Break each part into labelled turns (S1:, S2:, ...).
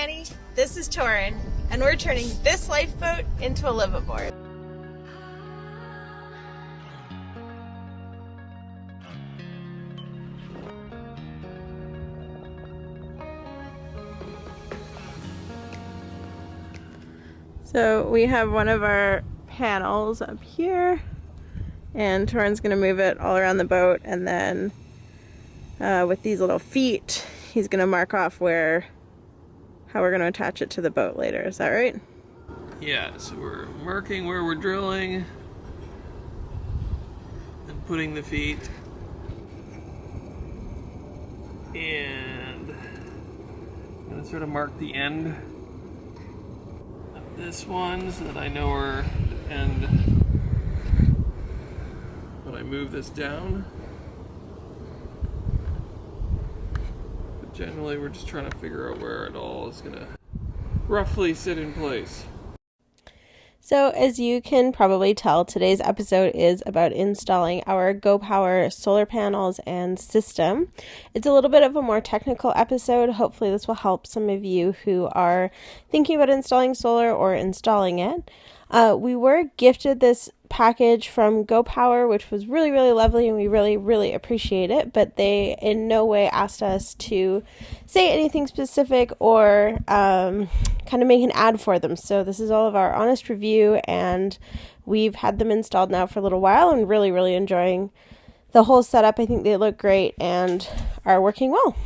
S1: Annie, this is Torin, and we're turning this lifeboat into a liveaboard. So we have one of our panels up here, and Torin's going to move it all around the boat, and then with these little feet, he's going to mark off how we're going to attach it to the boat later. Is that right?
S2: Yeah, so we're marking where we're drilling and putting the feet, and I'm going to sort of mark the end of this one so that I know where the end when I move this down. But generally we're just trying to figure out where it all is going to roughly sit in place.
S1: So as you can probably tell, today's episode is about installing our GoPower solar panels and system. It's a little bit of a more technical episode. Hopefully this will help some of you who are thinking about installing solar or installing it. We were gifted this package from GoPower, which was really, really lovely, and we really, really appreciate it, but they in no way asked us to say anything specific or kind of make an ad for them. So this is all of our honest review, and we've had them installed now for a little while and really, really enjoying the whole setup. I think they look great and are working well.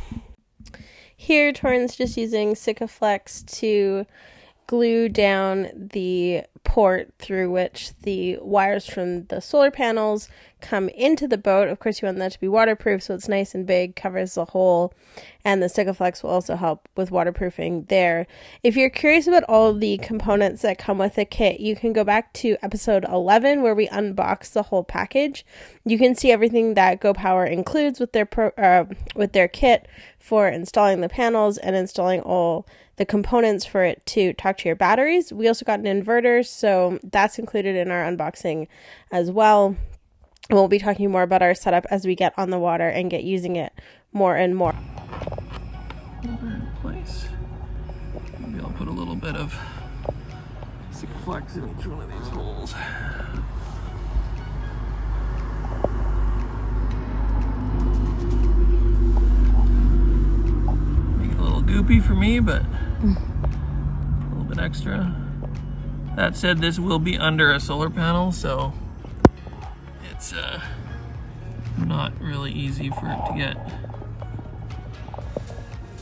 S1: Here, Torin's just using Sikaflex to glue down the port through which the wires from the solar panels come into the boat. Of course, you want that to be waterproof, so it's nice and big, covers the hole, and the Sikaflex will also help with waterproofing there. If you're curious about all of the components that come with the kit, you can go back to episode 11 where we unbox the whole package. You can see everything that GoPower includes with their kit for installing the panels and installing all the components for it to talk to your batteries. We also got an inverter, so that's included in our unboxing as well. And we'll be talking more about our setup as we get on the water and get using it more and more.
S2: Over in place. Maybe I'll put a little bit of Sikaflex in each one of these holes. Make it a little goopy for me, but a little bit extra. That said, this will be under a solar panel, so it's not really easy for it to get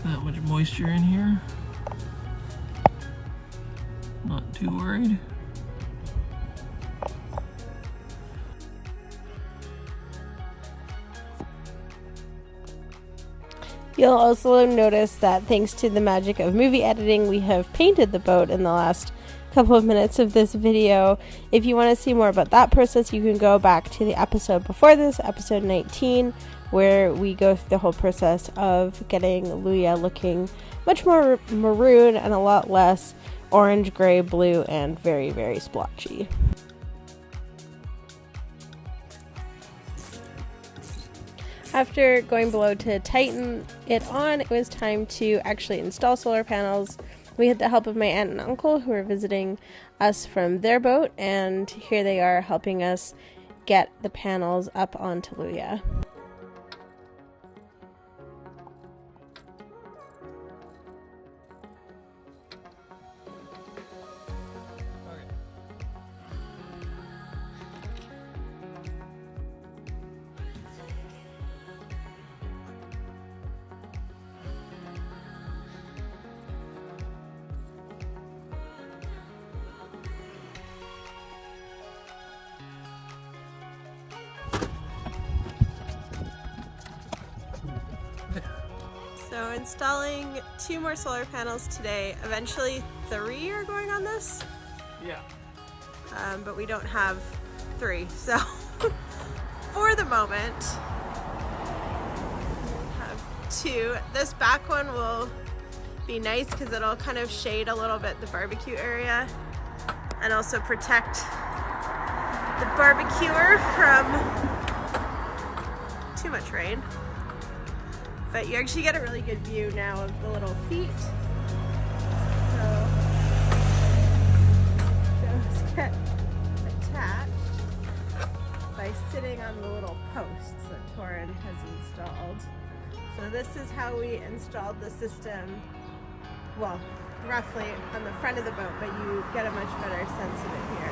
S2: that much moisture in here. Not too worried.
S1: You'll also notice that thanks to the magic of movie editing, we have painted the boat in the last couple of minutes of this video. If you want to see more about that process, you can go back to the episode before this, episode 19, where we go through the whole process of getting Luya looking much more maroon and a lot less orange, gray, blue, and very, very splotchy. After going below to tighten it on, it was time to actually install solar panels. We had the help of my aunt and uncle who were visiting us from their boat, and here they are helping us get the panels up onto Luya. So installing 2 more solar panels today. Eventually 3 are going on this.
S2: Yeah.
S1: But we don't have 3, so for the moment we have 2. This back one will be nice because it'll kind of shade a little bit the barbecue area and also protect the barbecuer from too much rain. But you actually get a really good view now of the little feet by sitting on the little posts that Torin has installed. So this is how we installed the system, well, roughly on the front of the boat, but you get a much better sense of it here.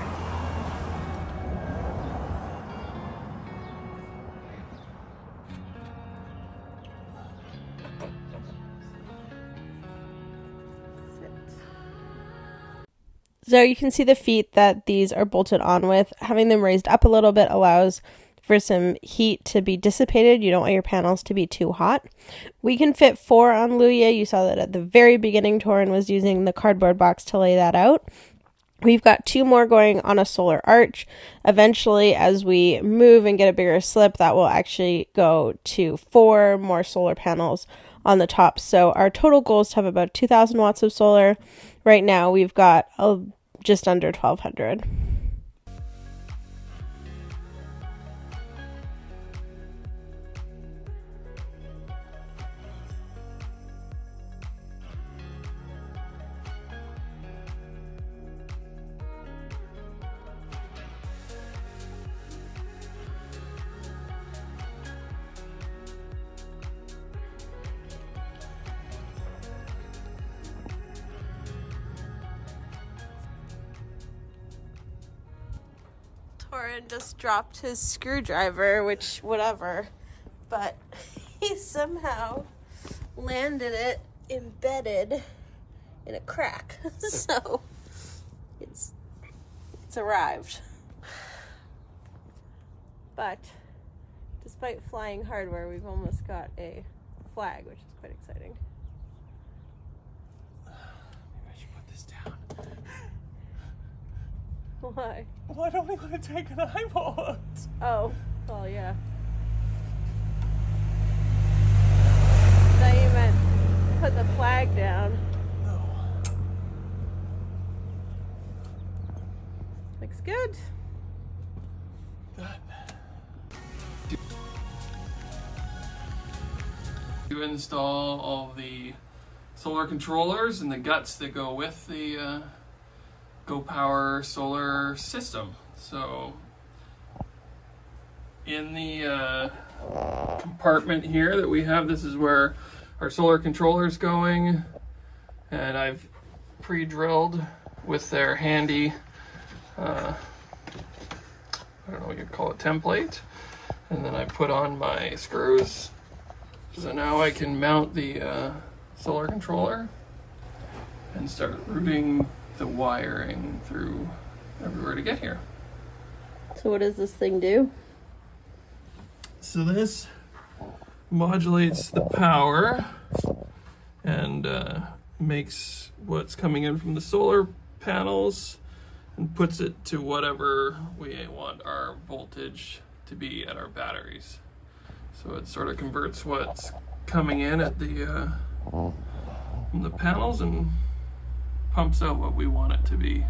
S1: So you can see the feet that these are bolted on with. Having them raised up a little bit allows for some heat to be dissipated. You don't want your panels to be too hot. We can fit 4 on Luya. You saw that at the very beginning, Torin was using the cardboard box to lay that out. We've got 2 more going on a solar arch. Eventually, as we move and get a bigger slip, that will actually go to 4 more solar panels on the top. So our total goal is to have about 2,000 watts of solar. Right now, we've got just under 1,200. Torin just dropped his screwdriver, which, whatever, but he somehow landed it embedded in a crack. So it's arrived. But despite flying hardware, we've almost got a flag, which is quite exciting.
S2: Maybe I should put this down.
S1: Why?
S2: Well, I don't think I'm going to take an eyeball.
S1: Oh, well, yeah. I thought you meant put the flag down.
S2: No.
S1: Looks good.
S2: To install all the solar controllers and the guts that go with the GoPower solar system. So in the compartment here that we have, this is where our solar controller is going, and I've pre-drilled with their handy I don't know what you'd call it, template, and then I put on my screws. So now I can mount the solar controller and start routing the wiring through everywhere to get here.
S1: So what does this thing do?
S2: So this modulates the power and makes what's coming in from the solar panels and puts it to whatever we want our voltage to be at our batteries. So it sort of converts what's coming in at the from the panels and pumps out what we want it to be.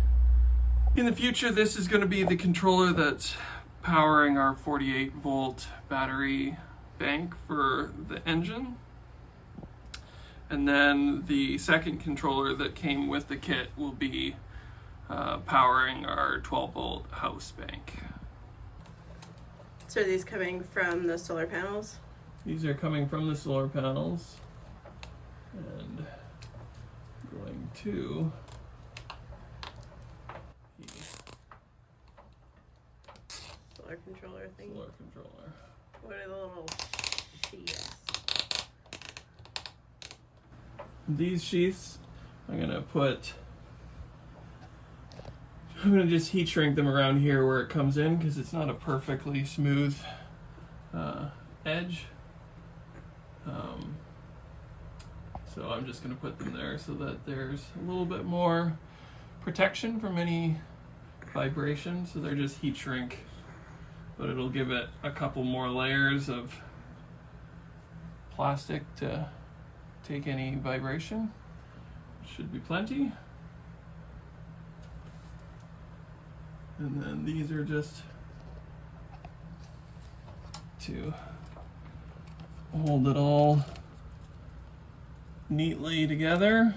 S2: In the future, this is going to be the controller that's powering our 48 volt battery bank for the engine. And then the second controller that came with the kit will be powering our 12 volt house bank.
S1: So are these coming from the solar panels?
S2: These are coming from the solar panels and going to the
S1: Solar controller thing.
S2: solar controller.
S1: What are the little sheets?
S2: These sheaths, I'm gonna just heat shrink them around here where it comes in because it's not a perfectly smooth edge. So I'm just gonna put them there so that there's a little bit more protection from any vibration. So they're just heat shrink, but it'll give it a couple more layers of plastic to take any vibration. Should be plenty. And then these are just to hold it all neatly together.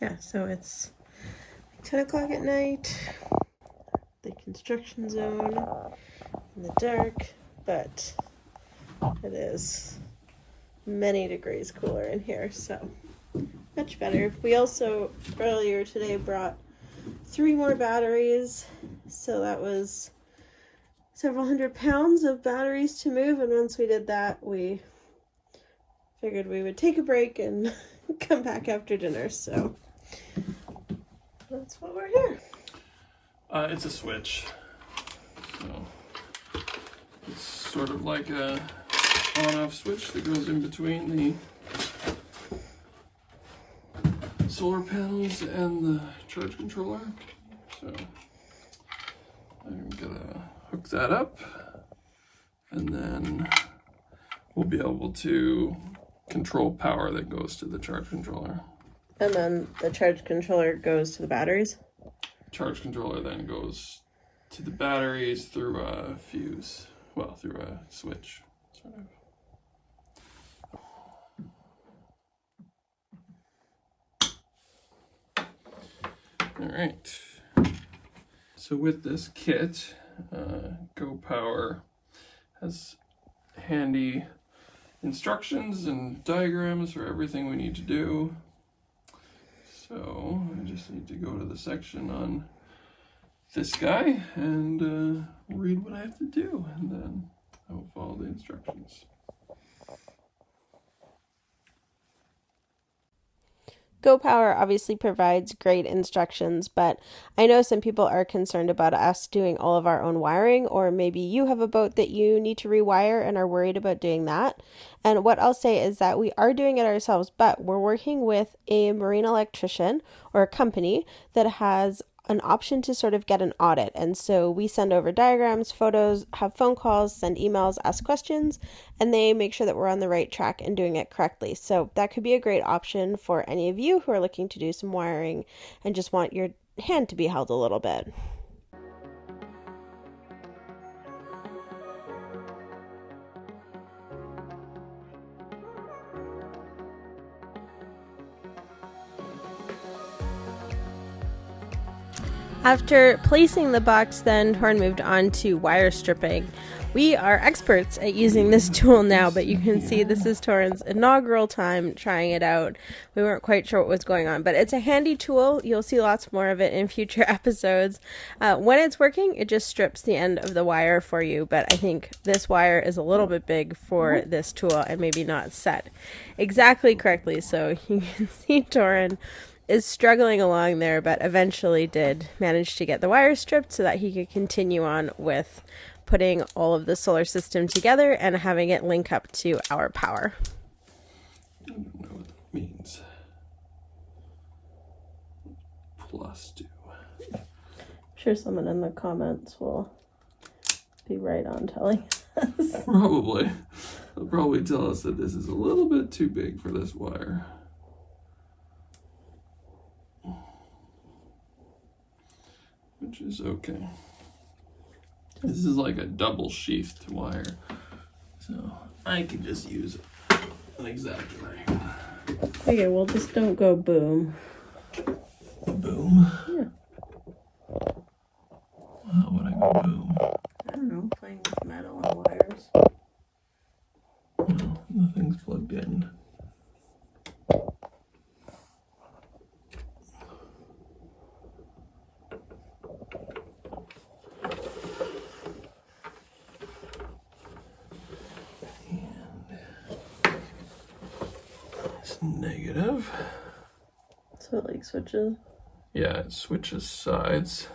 S1: Yeah, so it's 10 o'clock at night, the construction zone, in the dark, but it is many degrees cooler in here, so much better. We also earlier today brought 3 more batteries, so that was several hundred pounds of batteries to move, and once we did that, we figured we would take a break and come back after dinner, so that's what we're here.
S2: It's a switch, so it's sort of like a on-off switch that goes in between the solar panels and the charge controller. So I'm gonna hook that up, and then we'll be able to control power that goes to the charge controller.
S1: And then the charge controller goes to the batteries?
S2: Charge controller then goes to the batteries through a fuse, well, through a switch, sort of. All right. So with this kit, GoPower has handy instructions and diagrams for everything we need to do. So I just need to go to the section on this guy and read what I have to do, and then I will follow the instructions.
S1: GoPower obviously provides great instructions, but I know some people are concerned about us doing all of our own wiring, or maybe you have a boat that you need to rewire and are worried about doing that. And what I'll say is that we are doing it ourselves, but we're working with a marine electrician or a company that has an option to sort of get an audit. And so we send over diagrams, photos, have phone calls, send emails, ask questions, and they make sure that we're on the right track and doing it correctly. So that could be a great option for any of you who are looking to do some wiring and just want your hand to be held a little bit. After placing the box, then Torrin moved on to wire stripping. We are experts at using this tool now, but you can see this is Torrin's inaugural time trying it out. We weren't quite sure what was going on, but it's a handy tool. You'll see lots more of it in future episodes. When it's working, it just strips the end of the wire for you, but I think this wire is a little bit big for this tool and maybe not set exactly correctly, so you can see Torrin is struggling along there, but eventually did manage to get the wire stripped so that he could continue on with putting all of the solar system together and having it link up to our power.
S2: I don't know what that means. +2.
S1: I'm sure someone in the comments will be right on telling us.
S2: Probably. They'll probably tell us that this is a little bit too big for this wire. Which is okay. This is like a double sheathed wire, so I can just use an exact length.
S1: Okay, well, just don't go boom.
S2: Boom?
S1: Yeah.
S2: How would I go boom?
S1: I don't know, playing with metal and wires.
S2: No, nothing's plugged in. Negative.
S1: So it like switches?
S2: Yeah, it switches sides.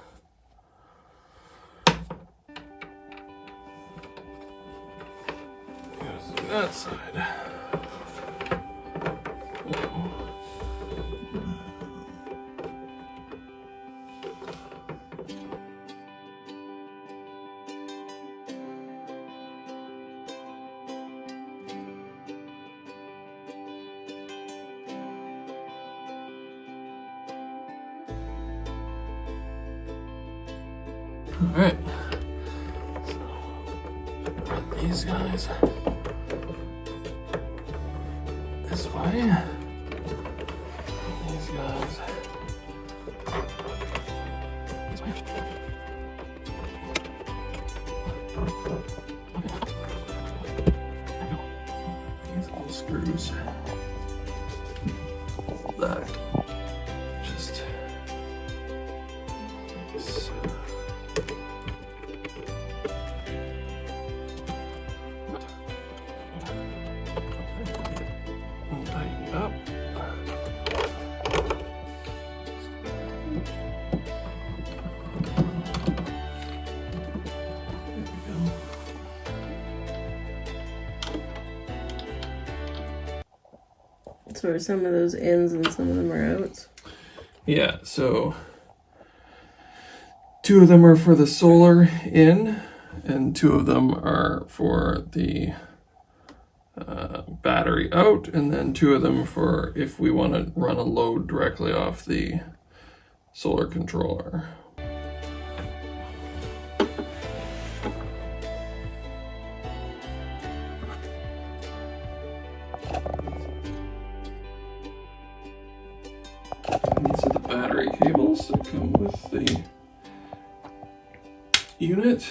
S2: Goes to that side. All right, so put these guys this way, these guys. These little screws. That just nice. Tighten up.
S1: So are some of those ins and some of them are outs?
S2: Yeah, so 2 of them are for the solar in, and 2 of them are for the battery out, and then 2 of them for if we want to run a load directly off the solar controller. These are the battery cables that come with the unit.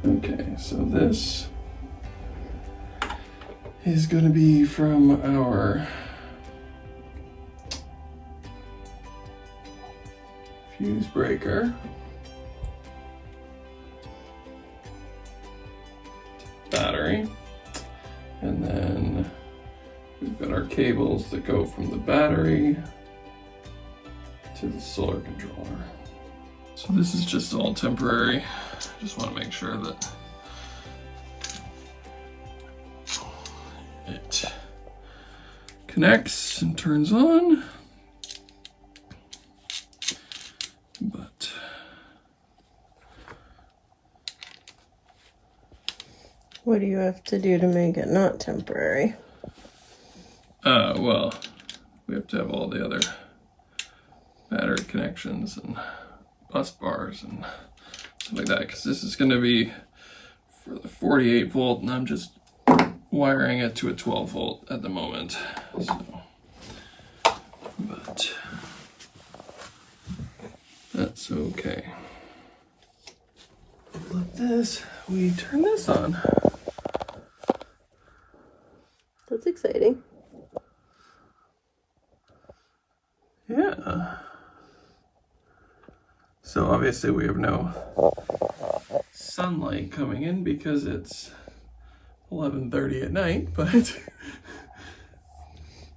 S2: Okay, so this is going to be from our fuse breaker. Battery, and then we've got our cables that go from the battery to the solar controller. So this is just all temporary. Just want to make sure that it connects and turns on. But
S1: What do you have to do to make it not temporary?
S2: well, we have to have all the other battery connections and bus bars and stuff like that, because this is going to be for the 48 volt, and I'm just wiring it to a 12 volt at the moment. So, but that's okay. Like this, we turn this on.
S1: That's exciting.
S2: Yeah. So obviously we have no sunlight coming in because it's 11:30 at night, but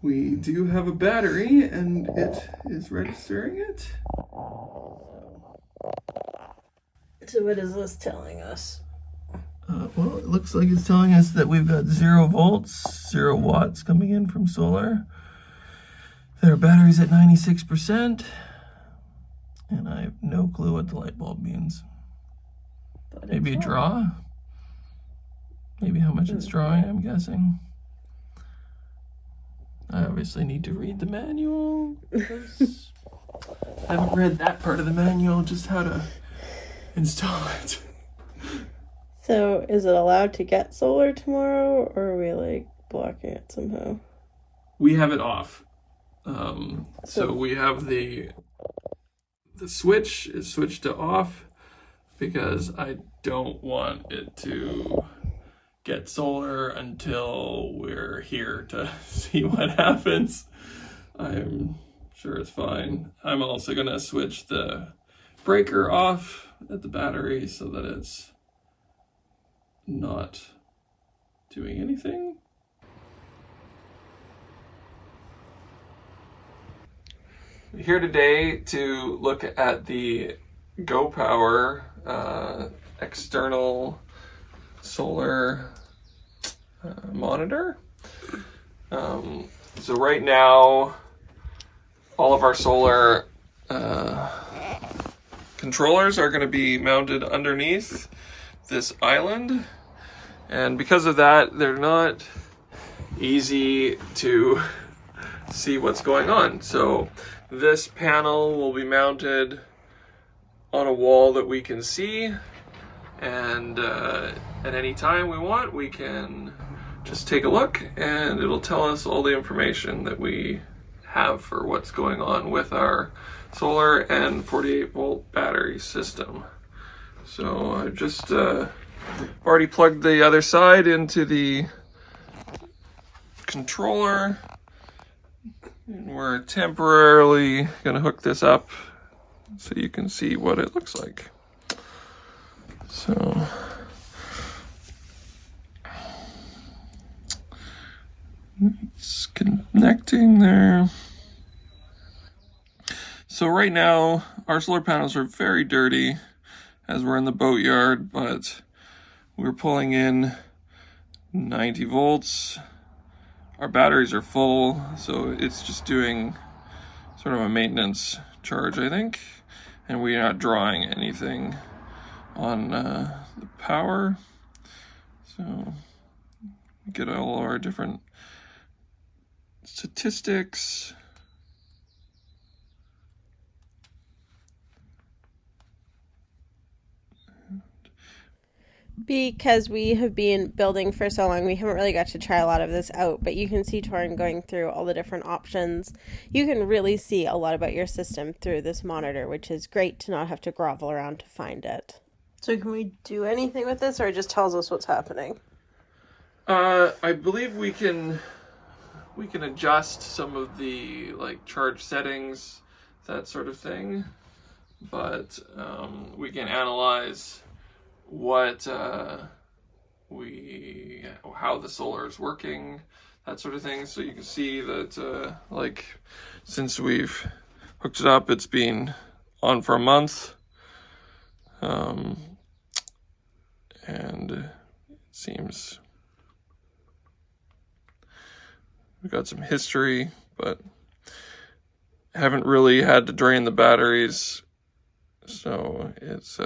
S2: we do have a battery and it is registering it.
S1: So what is this telling us?
S2: Well, it looks like it's telling us that we've got 0 volts, 0 watts coming in from solar. That our battery's at 96%. And I have no clue what the light bulb means.
S1: But
S2: Maybe a draw? Maybe how much it's drawing, I'm guessing. I obviously need to read the manual. I haven't read that part of the manual, just how to install it.
S1: So is it allowed to get solar tomorrow, or are we like blocking it somehow?
S2: We have it off. So we have the switch is switched to off because I don't want it to get solar until we're here to see what happens. I'm sure it's fine. I'm also gonna switch the breaker off at the battery so that it's not doing anything. We're here today to look at the GoPower external solar monitor. So right now, all of our solar controllers are going to be mounted underneath this island, and because of that, they're not easy to see what's going on. So this panel will be mounted on a wall that we can see, and at any time we want, we can just take a look and it'll tell us all the information that we have for what's going on with our solar and 48 volt battery system. So I've just already plugged the other side into the controller, and we're temporarily going to hook this up so you can see what it looks like. So it's connecting there. So right now our solar panels are very dirty as we're in the boatyard, but we're pulling in 90 volts. Our batteries are full, so it's just doing sort of a maintenance charge, I think, and we're not drawing anything on the power. So we get all our different statistics.
S1: Because we have been building for so long, we haven't really got to try a lot of this out, but you can see Torrin going through all the different options. You can really see a lot about your system through this monitor, which is great to not have to grovel around to find it. So can we do anything with this, or it just tells us what's happening?
S2: I believe we can adjust some of the like charge settings, that sort of thing, but we can analyze what how the solar is working, that sort of thing. So you can see that like since we've hooked it up, it's been on for a month, and it seems we've got some history, but haven't really had to drain the batteries, so it's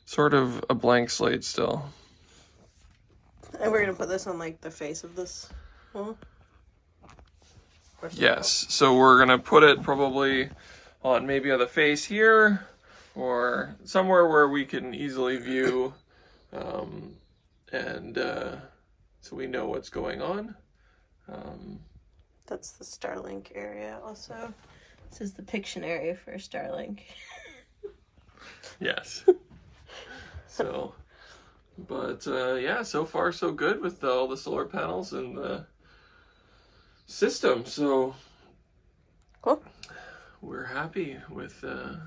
S2: sort of a blank slate still.
S1: And we're gonna put this on like the face of this one?
S2: Yes, so we're gonna put it probably on maybe on the face here, or somewhere where we can easily view, and so we know what's going on.
S1: That's the Starlink area also. This is the Piction area for Starlink.
S2: Yes. So, but yeah, so far so good with all the solar panels and the system. So,
S1: cool.
S2: We're happy with the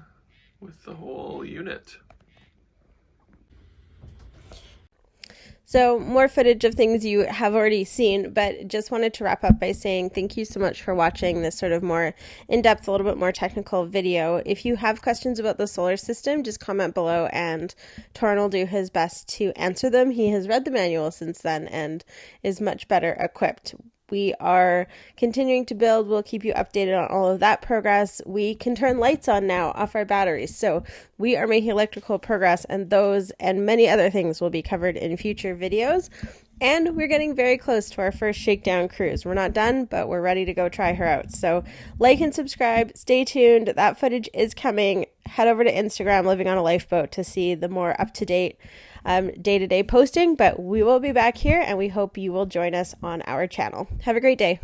S2: whole unit.
S1: So more footage of things you have already seen, but just wanted to wrap up by saying thank you so much for watching this sort of more in-depth, a little bit more technical video. If you have questions about the solar system, just comment below and Torrin will do his best to answer them. He has read the manual since then and is much better equipped. We are continuing to build. We'll keep you updated on all of that progress. We can turn lights on now off our batteries. So we are making electrical progress, and those and many other things will be covered in future videos. And we're getting very close to our first shakedown cruise. We're not done, but we're ready to go try her out. So like and subscribe. Stay tuned. That footage is coming. Head over to Instagram, Living on a Lifeboat, to see the more up-to-date day-to-day posting, but we will be back here and we hope you will join us on our channel. Have a great day.